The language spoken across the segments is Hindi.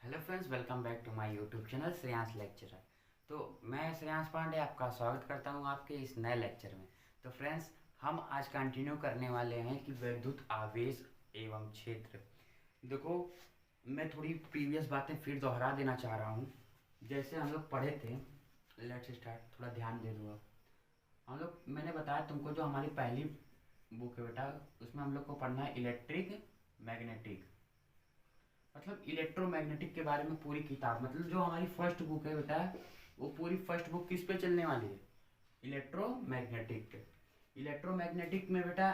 Hello friends, welcome back to my YouTube channel Shreyansh lecturer. तो मैं श्रेयांश पांडे आपका स्वागत करता हूं आपके इस नए लेक्चर में। तो फ्रेंड्स, हम आज कंटिन्यू करने वाले हैं कि विद्युत आवेश एवं क्षेत्र। देखो, मैं थोड़ी प्रीवियस बातें फिर दोहरा देना चाह रहा हूं। जैसे हम लोग पढ़े थे, लेट्स स्टार्ट, थोड़ा ध्यान दे दो। हम लोग, मैंने बताया तुमको, जो हमारी पहली बुक है बेटा, उसमें हम लोग को पढ़ना है इलेक्ट्रिक मैग्नेटिक, मतलब इलेक्ट्रोमैग्नेटिक के बारे में पूरी किताब। मतलब जो हमारी फर्स्ट बुक है बेटा, वो पूरी फर्स्ट बुक किस पे चलने वाली है? इलेक्ट्रोमैग्नेटिक। इलेक्ट्रोमैग्नेटिक में बेटा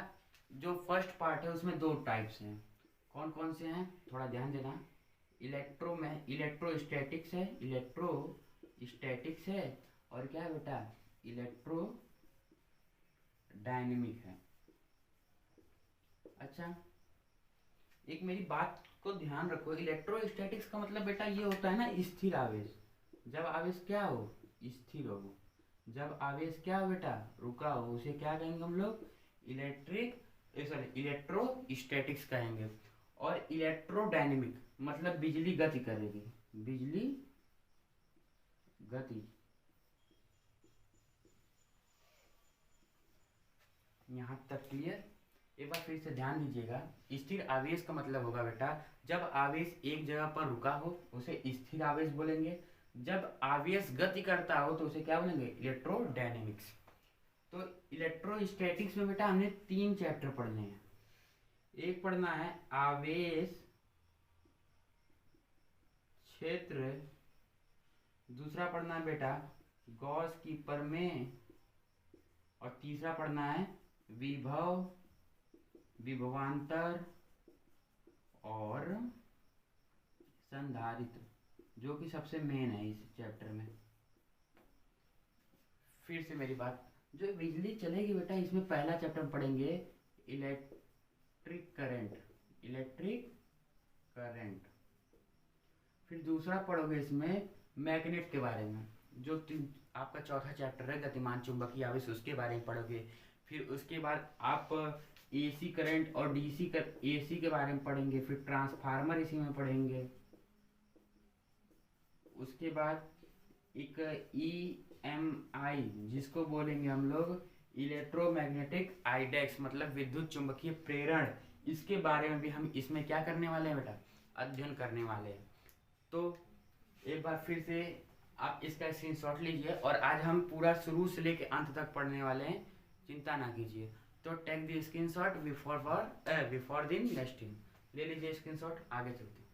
जो फर्स्ट पार्ट है उसमें दो टाइप्स हैं। कौन कौन से हैं, थोड़ा ध्यान देना। इलेक्ट्रोस्टैटिक्स है, इलेक्ट्रोस्टैटिक्स है, और क्या है बेटा, इलेक्ट्रो डायनेमिक है। अच्छा, एक मेरी बात को ध्यान रखो। इलेक्ट्रोस्टैटिक्स का मतलब बेटा ये होता है ना, स्थिर आवेश। जब आवेश क्या हो, स्थिर हो। जब आवेश क्या हो बेटा, रुका हो, उसे क्या कहेंगे हम लोग? इलेक्ट्रोस्टैटिक्स कहेंगे। और इलेक्ट्रोडायनेमिक मतलब बिजली गति करेगी, बिजली गति। यहाँ तक क्लियर? एक बार फिर से ध्यान दीजिएगा। स्थिर आवेश का मतलब होगा बेटा, जब आवेश एक जगह पर रुका हो उसे स्थिर आवेश बोलेंगे। जब आवेश गति करता हो तो उसे क्या बोलेंगे? इलेक्ट्रोडायनेमिक्स। तो इलेक्ट्रोस्टैटिक्स में बेटा हमने 3 चैप्टर पढ़ने हैं। एक पढ़ना है आवेश क्षेत्र, दूसरा पढ़ना है बेटा गॉस की प्रमेय, और तीसरा पढ़ना है विभव, विभवांतर और संधारित्र, जो कि सबसे मेन है इस चैप्टर में। फिर से मेरी बात, जो बिजली चलेगी बेटा, इसमें पहला चैप्टर पढ़ेंगे इलेक्ट्रिक करंट, इलेक्ट्रिक करंट। फिर दूसरा पढ़ोगे इसमें मैग्नेट के बारे में, जो आपका चौथा चैप्टर है गतिमान चुंबकीय आवेश, उसके बारे में पढ़ोगे। फिर उसके बाद आप एसी करंट और एसी के बारे में पढ़ेंगे। फिर ट्रांसफार्मर इसी में पढ़ेंगे। उसके बाद एक EMI, जिसको बोलेंगे हम लोग इलेक्ट्रोमैग्नेटिक आइडेक्स, मतलब विद्युत चुंबकीय प्रेरण, इसके बारे में भी हम इसमें क्या करने वाले हैं बेटा, अध्ययन करने वाले हैं। तो एक बार फिर से आप इसका स्क्रीनशॉट लीजिए, और आज हम पूरा शुरू से लेकर अंत तक पढ़ने वाले हैं, चिंता ना कीजिए। तो take the screenshot before the nexting. ले लीजिए स्क्रीनशॉट, आगे चलते हैं।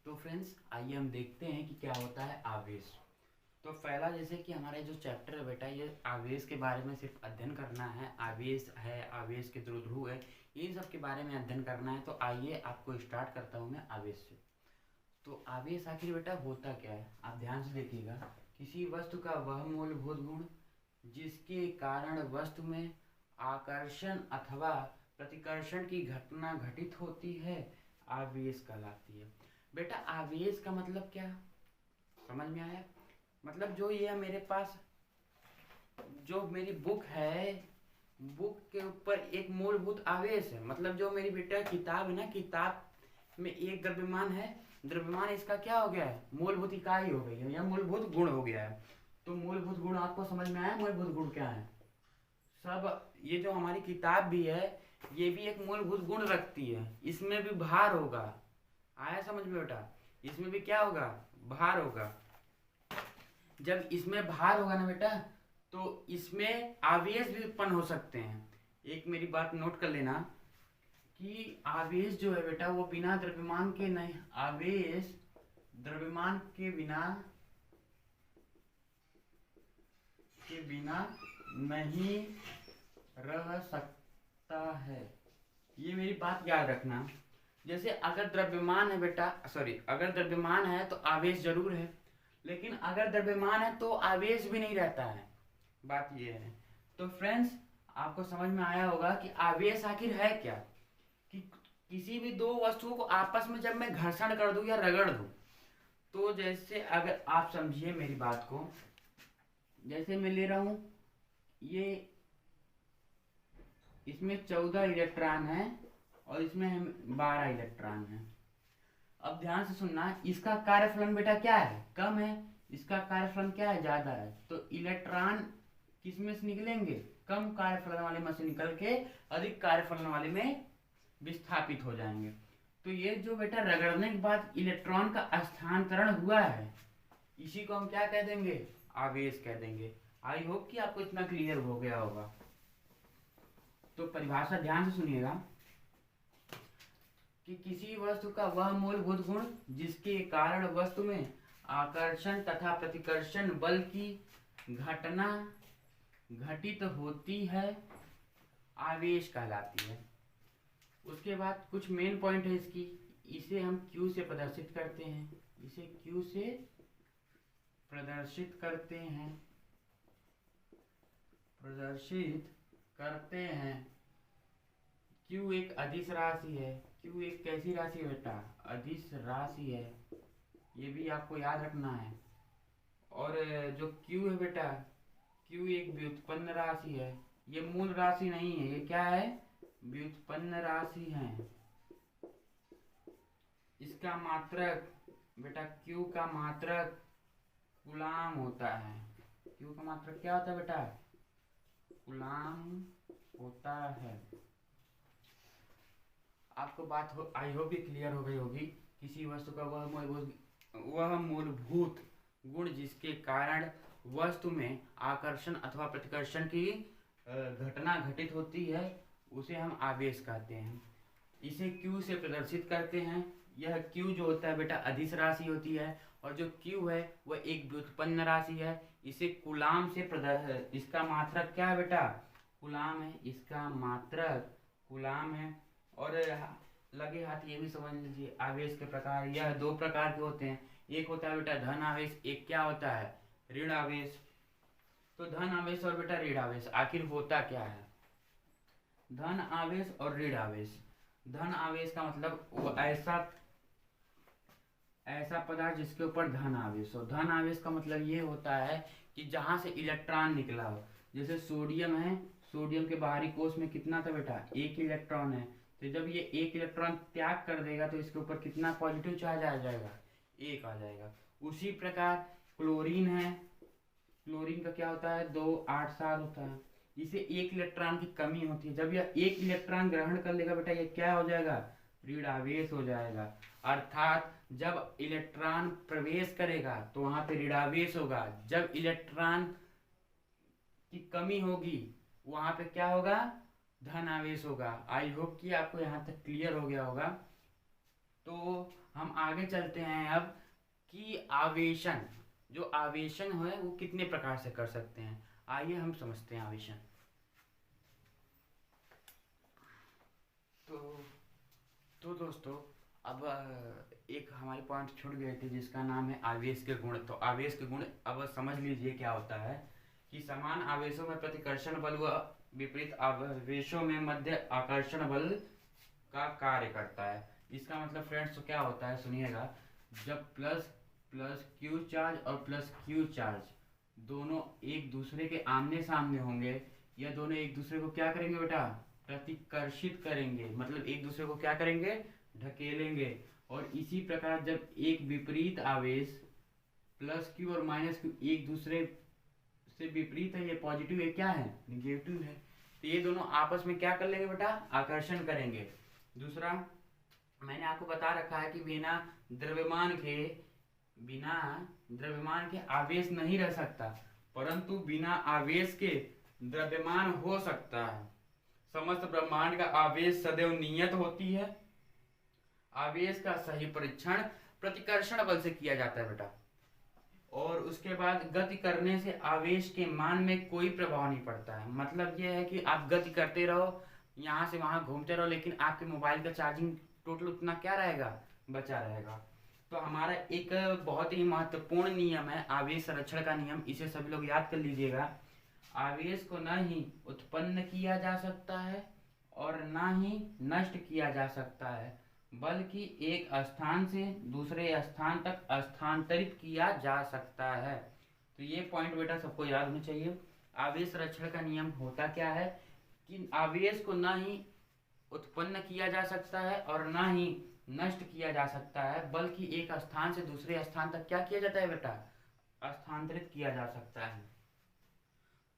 तो फ्रेंड्स, आइए हम देखते हैं कि क्या होता है आवेश। तो पहला, जैसे कि हमारा जो चैप्टर है बेटा, ये आवेश के बारे में सिर्फ अध्ययन करना है। आवेश है, आवेश के जो ध्रुव है, इन सब के बारे में अध्ययन करना है। तो आइए आपको स्टार्ट करता हूँ मैं आवेश से। तो आवेश आखिर बेटा होता क्या है, आप ध्यान से देखिएगा। किसी वस्तु का वह मूलभूत गुण जिसके कारण वस्तु में आकर्षण अथवा प्रतिकर्षण की घटना घटित होती है, आवेश कहलाती है। बेटा आवेश का मतलब क्या, समझ में आया? मतलब जो ये मेरे पास जो मेरी बुक है, बुक के ऊपर एक मूलभूत आवेश है। मतलब जो मेरी बेटा किताब है ना, किताब में एक द्रव्यमान है, द्रव्यमान इसका क्या हो गया है, मूलभूत इकाई हो गई है, या मूलभूत गुण हो गया है। तो मूलभूत गुण आपको समझ में आया? मूलभूत गुण क्या है? सब ये जो हमारी किताब भी है, ये भी एक मूलभूत गुण रखती है। इसमें भी भार होगा, आया समझ में बेटा? इसमें भी क्या होगा, भार होगा। जब इसमें भार होगा ना बेटा, तो इसमें आवेश भी उत्पन्न हो सकते हैं। एक मेरी बात नोट कर लेना कि आवेश जो है बेटा, वो बिना द्रव्यमान के नहीं, आवेश द्रव्यमान के बिना नहीं रह सकता है। ये मेरी बात याद रखना। जैसे अगर द्रव्यमान है बेटा, सॉरी, अगर द्रव्यमान है तो आवेश जरूर है, लेकिन अगर द्रव्यमान है तो आवेश भी नहीं रहता है। बात ये है। तो फ्रेंड्स, आपको समझ में आया होगा कि आवेश आखिर है क्या। कि किसी भी दो वस्तुओं को आपस में जब मैं घर्षण कर दूं या रगड़ दूं, तो जैसे अगर आप समझिए मेरी बात को, जैसे मैं ले रहा हूं ये, इसमें 14 इलेक्ट्रॉन है और इसमें हम 12 इलेक्ट्रॉन है। अब ध्यान से सुनना, इसका कार्यफलन बेटा क्या है, कम है, इसका कार्यफलन क्या है, ज्यादा है। तो इलेक्ट्रॉन किसमें से निकलेंगे, कम कार्यफलन वाले में से निकल के अधिक कार्यफलन वाले में विस्थापित हो जाएंगे। तो ये जो बेटा रगड़ने के बाद इलेक्ट्रॉन का स्थानांतरण हुआ है, इसी को हम क्या कह देंगे, आवेश कह देंगे। आई होप कि आपको इतना क्लियर हो गया होगा। तो परिभाषा ध्यान से सुनिएगा कि किसी वस्तु का वह मूलभूत गुण जिसके कारण वस्तु में आकर्षण तथा प्रतिकर्षण बल की घटना घटित होती है, आवेश कहलाती है। उसके बाद कुछ मेन पॉइंट है इसकी, इसे हम Q से प्रदर्शित करते हैं, इसे Q से प्रदर्शित करते हैं। Q एक अदिश राशि है। Q एक कैसी राशि है बेटा, अदिश राशि है, ये भी आपको याद रखना है। और जो Q है बेटा, Q एक व्युत्पन्न राशि है, ये मूल राशि नहीं है, ये क्या है, व्युत्पन्न राशि है। इसका मात्रक बेटा, Q का मात्रक कूलाम होता है। Q का मात्रक क्या होता है बेटा, कूलाम होता है। आपको बात हो, आई होप भी क्लियर हो गई होगी। किसी वस्तु का वह मूलभूत गुण जिसके कारण वस्तु में आकर्षण अथवा प्रतिकर्षण की घटना घटित होती है, उसे हम आवेश कहते हैं। इसे Q से प्रदर्शित करते हैं। यह Q जो होता है बेटा अदिश राशि होती है, और जो Q है वह एक व्युत्पन्न राशि है। इसे कूलाम से इसका मात्रक क्या है बेटा, कूलाम है, इसका मात्रक कूलाम है। और लगे हाथ ये भी समझ लीजिए, आवेश के प्रकार यह दो प्रकार के होते हैं। एक होता है बेटा धन आवेश, एक क्या होता है, ऋण आवेश। तो धन आवेश और बेटा ऋण आवेश आखिर होता क्या है, धन आवेश और ऋण आवेश। धन आवेश का मतलब वो ऐसा पदार्थ जिसके ऊपर धन आवेश हो। धन आवेश का मतलब ये होता है कि जहां से इलेक्ट्रॉन निकला हो। जैसे सोडियम है, सोडियम के बाहरी कोश में कितना था बेटा, एक इलेक्ट्रॉन है। तो जब ये एक इलेक्ट्रॉन त्याग कर देगा तो इसके ऊपर कितना पॉजिटिव चार्ज आ जाएगा, एक आ जाएगा। उसी प्रकार क्लोरीन है, क्लोरीन का क्या होता है, 2 8 7 होता है। इसे एक इलेक्ट्रॉन की कमी होती है। जब यह एक इलेक्ट्रॉन ग्रहण कर लेगा बेटा, ये क्या हो जाएगा, ऋण आवेश हो जाएगा। अर्थात जब इलेक्ट्रॉन प्रवेश करेगा तो वहां पे ऋण आवेश होगा। जब इलेक्ट्रॉन की कमी होगी वहां पे क्या होगा, धन आवेश होगा। आई होप कि आपको यहाँ तक क्लियर हो गया होगा। तो हम आगे चलते हैं अब कि आवेशन, जो आवेशन है वो कितने प्रकार से कर सकते हैं। आइए हम समझते हैं आवेशन। तो दोस्तों अब एक हमारे पॉइंट छूट गए थे जिसका नाम है आवेश के गुण। तो आवेश के गुण अब समझ लीजिए क्या होता है कि समान आवेशों में प्रतिकर्षण बल व विपरीत आवेशों में मध्य आकर्षण बल का कार्य करता है। इसका मतलब फ्रेंड्स तो क्या होता है, सुनिएगा। जब प्लस क्यू चार्ज और प्लस क्यू चार्ज दोनों एक दूसरे के आमने सामने होंगे, या दोनों एक दूसरे को क्या करेंगे बेटा, प्रतिकर्षित करेंगे। मतलब एक दूसरे को क्या करेंगे, ढकेलेंगे। और इसी प्रकार जब एक विपरीत आवेश प्लस क्यू और माइनस क्यू एक दूसरे से विपरीत है, ये पॉजिटिव है, क्या है, निगेटिव है, तो ये दोनों आपस में क्या कर लेंगे बेटा, आकर्षण करेंगे। दूसरा मैंने आपको बता रखा है कि बिना द्रव्यमान के आवेश नहीं रह सकता, परंतु बिना आवेश के द्रव्यमान हो सकता है। समस्त ब्रह्मांड का आवेश सदैव नियत होती है। आवेश का सही परीक्षण प्रतिकर्षण बल से किया जाता है बेटा। और उसके बाद गति करने से आवेश के मान में कोई प्रभाव नहीं पड़ता है। मतलब यह है कि आप गति करते रहो, यहाँ से वहाँ घूमते रहो, लेकिन आपके मोबाइल का चार्जिंग टोटल उतना क्या रहेगा, बचा रहेगा। तो हमारा एक बहुत ही महत्वपूर्ण नियम है आवेश संरक्षण का नियम, इसे सभी लोग याद कर लीजिएगा। आवेश को न ही उत्पन्न किया जा सकता है और न ही नष्ट किया जा सकता है, बल्कि एक स्थान से दूसरे स्थान तक स्थानांतरित किया जा सकता है। तो ये पॉइंट बेटा सबको याद होना चाहिए। आवेश संरक्षण का नियम होता क्या है कि आवेश को न ही उत्पन्न किया जा सकता है और ना ही नष्ट किया जा सकता है, बल्कि एक स्थान से दूसरे स्थान तक क्या किया जाता है बेटा, स्थानांतरित किया जा सकता है।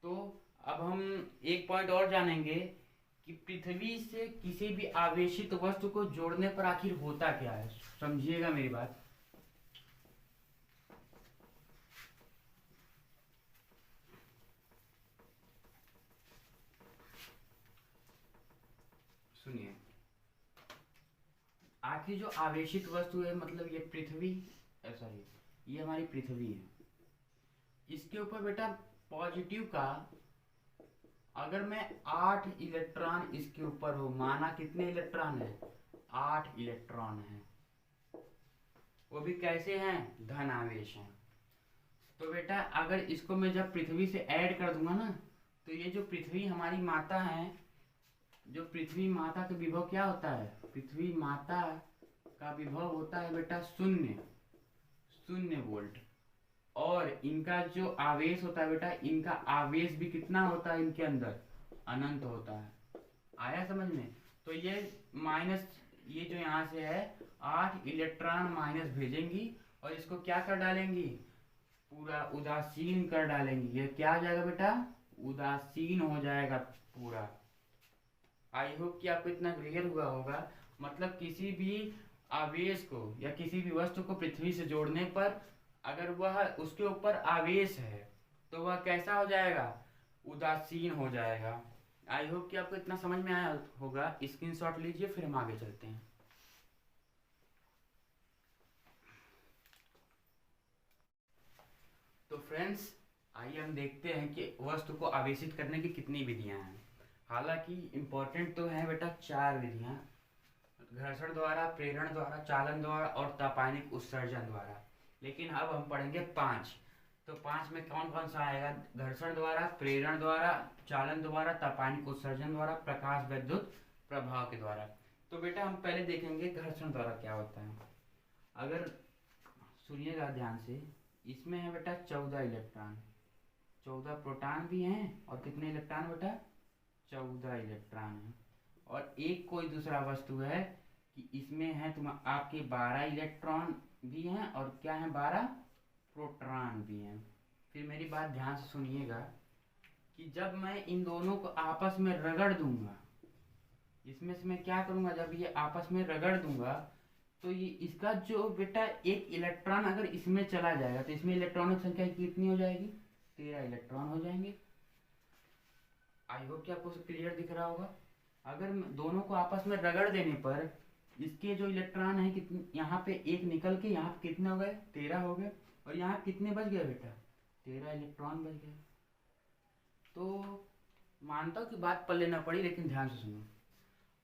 तो अब हम एक पॉइंट और जानेंगे कि पृथ्वी से किसी भी आवेशित वस्तु को जोड़ने पर आखिर होता क्या है। समझिएगा मेरी बात। सुनिए, आखिर जो आवेशित वस्तु है, मतलब ये पृथ्वी, सॉरी ये हमारी पृथ्वी है, इसके ऊपर बेटा पॉजिटिव का अगर मैं 8 इलेक्ट्रॉन इसके ऊपर हो, माना कितने इलेक्ट्रॉन है, 8 इलेक्ट्रॉन है, वो भी कैसे हैं, धन आवेश हैं। तो बेटा अगर इसको मैं जब पृथ्वी से ऐड कर दूंगा ना, तो ये जो पृथ्वी हमारी माता है, जो पृथ्वी माता का विभव क्या होता है, पृथ्वी माता का विभव होता है बेटा 0 वोल्ट। और इनका जो आवेश होता है बेटा, इनका आवेश भी कितना होता है, इनके अंदर अनंत होता है। आया समझ में। तो ये माइनस, ये जो यहाँ से है 8 इलेक्ट्रॉन माइनस भेजेंगी और इसको क्या कर डालेंगी, पूरा उदासीन कर डालेंगी। ये क्या हो जाएगा बेटा, उदासीन हो जाएगा पूरा। आई होप कि आपको इतना क्लियर हुआ होगा। मतलब किसी भी आवेश को या किसी भी वस्तु को पृथ्वी से जोड़ने पर अगर वह उसके ऊपर आवेश है तो वह कैसा हो जाएगा, उदासीन हो जाएगा। आई होप कि आपको इतना समझ में आया होगा। स्क्रीनशॉट लीजिए, फिर हम आगे चलते हैं। तो फ्रेंड्स आइए हम देखते हैं कि वस्तु को आवेशित करने की कितनी विधियां हैं। हालांकि इम्पोर्टेंट तो है बेटा 4 विधियां, घर्षण द्वारा, प्रेरण द्वारा, चालन द्वारा और तापानिक उत्सर्जन द्वारा। लेकिन अब हम पढ़ेंगे 5। तो 5 में कौन कौन सा आएगा, घर्षण द्वारा, प्रेरण द्वारा, चालन द्वारा, तापानिक उत्सर्जन द्वारा, प्रकाश विद्युत प्रभाव के द्वारा। तो बेटा हम पहले देखेंगे घर्षण द्वारा क्या होता है। अगर सुनिएगा ध्यान से, इसमें है बेटा 14 इलेक्ट्रॉन, 14 प्रोटॉन भी हैं और कितने इलेक्ट्रॉन बेटा, 14 इलेक्ट्रॉन है। और एक कोई दूसरा वस्तु है कि इसमें है तुम आपके 12 इलेक्ट्रॉन भी हैं और क्या है, 12 प्रोटॉन भी हैं। फिर मेरी बात ध्यान से सुनिएगा कि जब मैं इन दोनों को आपस में रगड़ दूंगा, इसमें से मैं क्या करूंगा, जब ये आपस में रगड़ दूंगा तो ये इसका जो बेटा एक इलेक्ट्रॉन अगर इसमें चला जाएगा तो इसमें इलेक्ट्रॉनों की संख्या कितनी हो जाएगी, 13 इलेक्ट्रॉन हो जाएंगे। आई होप कि आपको क्लियर दिख रहा होगा। अगर दोनों को आपस में रगड़ देने पर इसके जो इलेक्ट्रॉन है कितने, यहाँ पे एक निकल के यहाँ पे कितने हो गए, 13 हो गए। और यहाँ कितने बच गए बेटा, 13 इलेक्ट्रॉन बच गए। तो मानता हूँ कि बात पढ़ लेना पड़ी, लेकिन ध्यान से सुनो।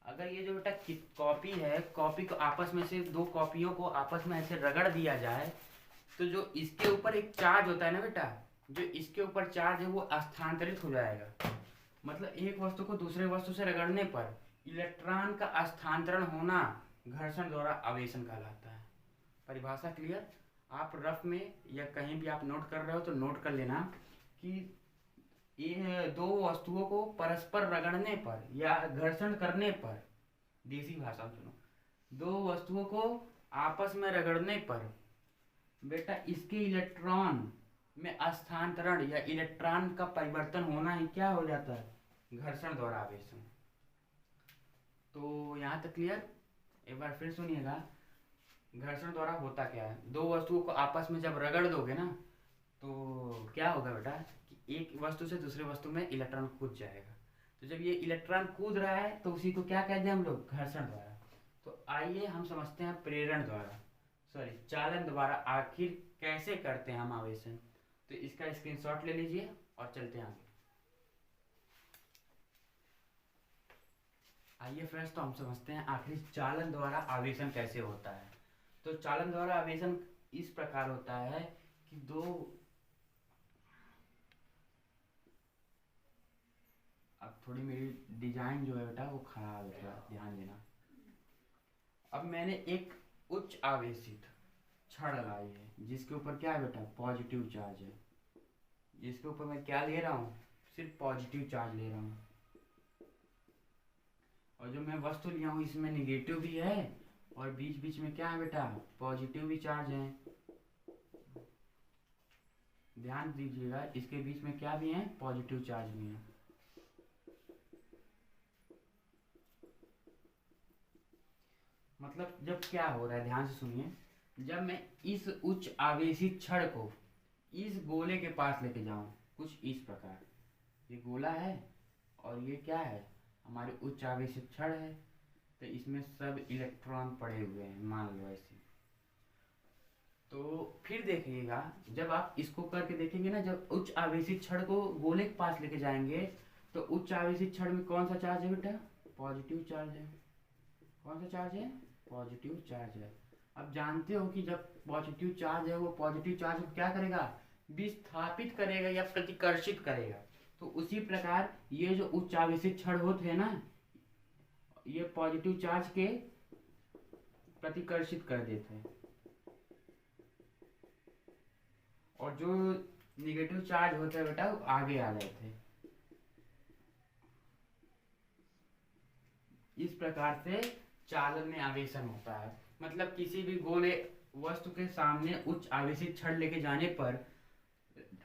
अगर ये जो बेटा कॉपी है, कॉपी को आपस में से, 2 कॉपियों को आपस में ऐसे रगड़ दिया जाए तो जो इसके ऊपर एक चार्ज होता है ना बेटा, जो इसके ऊपर चार्ज है वो स्थानांतरित हो जाएगा। मतलब एक वस्तु को दूसरे वस्तु से रगड़ने पर इलेक्ट्रॉन का स्थानांतरण होना घर्षण द्वारा आवेशन कहलाता है। परिभाषा क्लियर। आप रफ में या कहीं भी आप नोट कर रहे हो तो नोट कर लेना कि ये 2 वस्तुओं को परस्पर रगड़ने पर या घर्षण करने पर, देसी भाषा में सुनो, 2 वस्तुओं को आपस में रगड़ने पर बेटा इसके इलेक्ट्रॉन में स्थानांतरण या इलेक्ट्रॉन का परिवर्तन होना ही क्या हो जाता है, घर्षण द्वारा आवेशन। तो यहाँ तक क्लियर। एक बार फिर सुनिएगा, घर्षण द्वारा होता क्या है। 2 वस्तुओं को आपस में जब रगड़ दोगे ना तो क्या होगा बेटा कि एक वस्तु से दूसरे वस्तु में इलेक्ट्रॉन कूद जाएगा। तो जब ये इलेक्ट्रॉन कूद रहा है तो उसी को क्या कहते हैं हम लोग, घर्षण द्वारा। तो आइए हम समझते हैं प्रेरण द्वारा, सॉरी चालन द्वारा आखिर कैसे करते हैं हम आवेशन। तो इसका स्क्रीनशॉट ले लीजिए और चलते हैं आगे। आइए फ्रेंड्स, तो हम समझते हैं आखिर चालन द्वारा आवेशन कैसे होता है। तो चालन द्वारा आवेशन इस प्रकार होता है कि 2, अब थोड़ी मेरी डिजाइन जो है बेटा वो खराब है, ध्यान देना। अब मैंने एक उच्च आवेशित छड़ लाई है जिसके ऊपर क्या है बेटा, पॉजिटिव चार्ज है। जिसके ऊपर मैं क्या ले रहा हूँ, सिर्फ पॉजिटिव चार्ज ले रहा हूँ। और जो मैं वस्तु लिया हूँ इसमें निगेटिव भी है और बीच बीच में क्या है बेटा, पॉजिटिव भी चार्ज है। ध्यान दीजिएगा, इसके बीच में क्या भी है, पॉजिटिव चार्ज भी है। मतलब जब क्या हो रहा है, ध्यान से सुनिए, जब मैं इस उच्च आवेशित छड़ को इस गोले के पास लेके जाऊं, कुछ इस प्रकार, ये गोला है और ये क्या है, हमारे उच्च आवेशित छड़ है, तो इसमें सब इलेक्ट्रॉन पड़े हुए हैं, मान लो ऐसे। तो फिर देखिएगा, जब आप इसको करके देखेंगे ना, जब उच्च आवेशित छड़ को गोले के पास लेके जाएंगे तो उच्च आवेशित छड़ में कौन सा चार्ज है बेटा, पॉजिटिव चार्ज है। कौन सा चार्ज है, पॉजिटिव चार्ज है। अब जानते हो कि जब पॉजिटिव चार्ज है, वो पॉजिटिव चार्ज को क्या करेगा, विस्थापित करेगा या प्रतिकर्षित करेगा। तो उसी प्रकार ये जो उच्च आवेशित छड़ होते हैं ना, ये पॉजिटिव चार्ज के प्रतिकर्षित कर देते हैं, और जो निगेटिव चार्ज होते हैं बेटा, वो आगे आ जाते हैं। इस प्रकार से चालन में आवेशन होता है। मतलब किसी भी गोले वस्तु के सामने उच्च आवेशित छड़ लेके जाने पर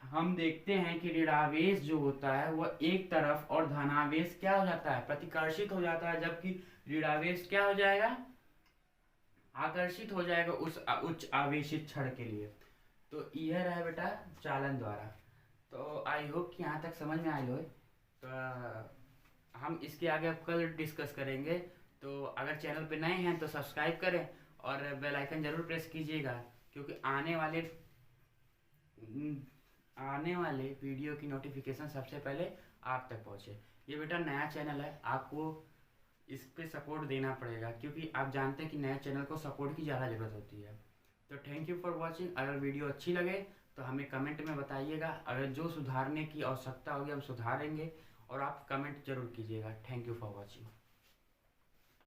हम देखते हैं कि ऋणावेश जो होता है वह एक तरफ और धनावेश क्या हो जाता है, प्रतिकर्षित हो जाता है, जबकि ऋणावेश क्या हो जाएगा, आकर्षित हो जाएगा उस उच्च आवेशित छड़ के लिए। तो यह रहा बेटा चालन द्वारा। तो आई होप कि यहाँ तक समझ में आई हो। तो हम इसके आगे अब कल डिस्कस करेंगे। तो अगर चैनल पे नए हैं तो सब्सक्राइब करें और बेल आइकन जरूर प्रेस कीजिएगा, क्योंकि आने वाले वीडियो की नोटिफिकेशन सबसे पहले आप तक पहुँचे। ये बेटा नया चैनल है, आपको इस पे सपोर्ट देना पड़ेगा, क्योंकि आप जानते हैं कि नए चैनल को सपोर्ट की ज़्यादा ज़रूरत होती है। तो थैंक यू फॉर वॉचिंग। अगर वीडियो अच्छी लगे तो हमें कमेंट में बताइएगा, अगर जो सुधारने की आवश्यकता होगी हम सुधारेंगे, और आप कमेंट जरूर कीजिएगा। Thank you for watching.